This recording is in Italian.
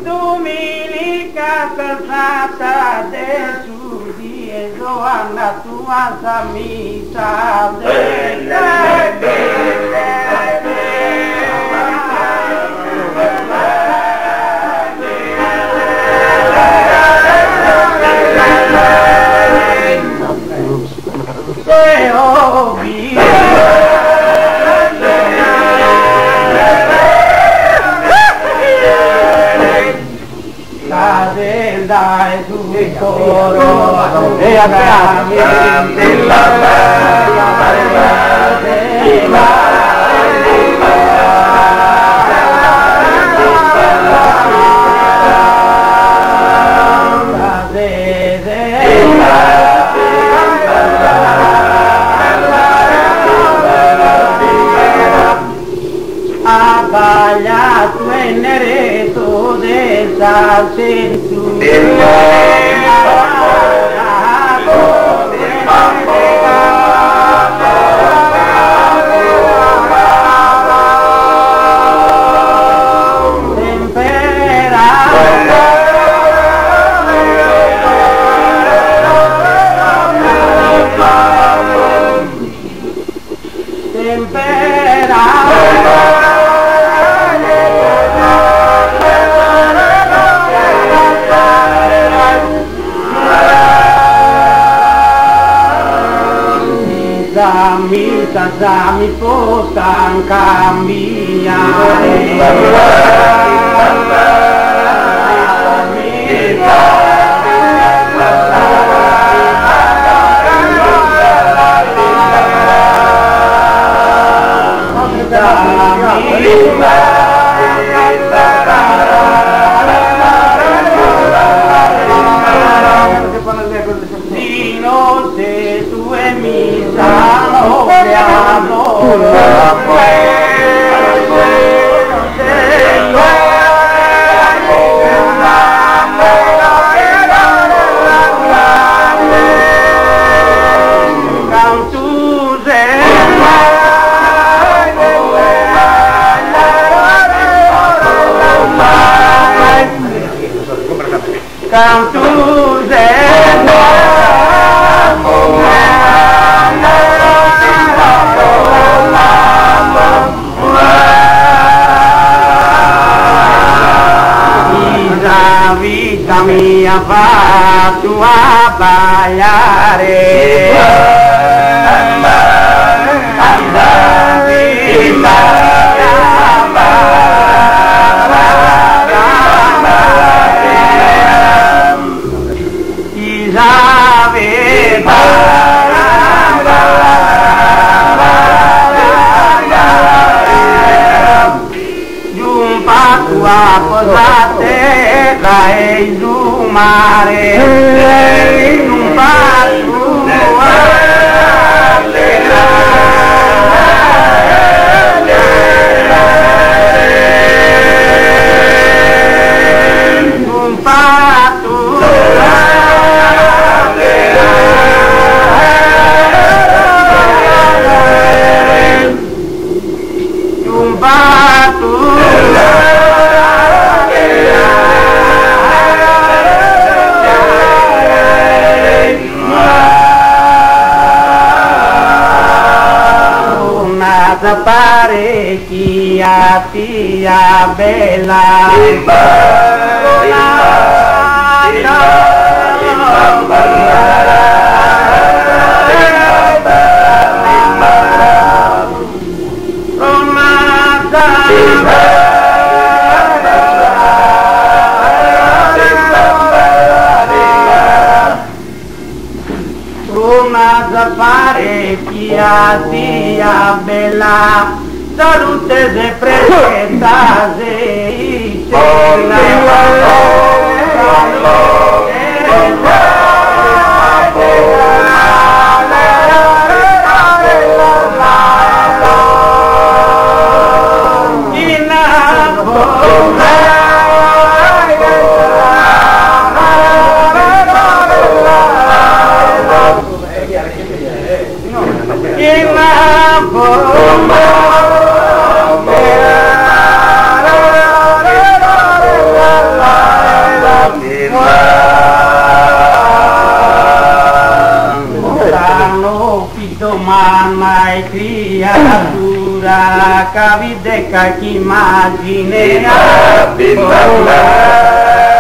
Dominica casata de su Diego anda tu a misa dai su coro e a cammin la tu enereto de salsentu mi postan cambiare se tu e mi sanno vita mia fatto a ballare posate dai su mare in un passo un passo un passo parecchia tia bella parecchia tia bella salute se presenta se in ai criatura, ca vide ca chi immagine Bimba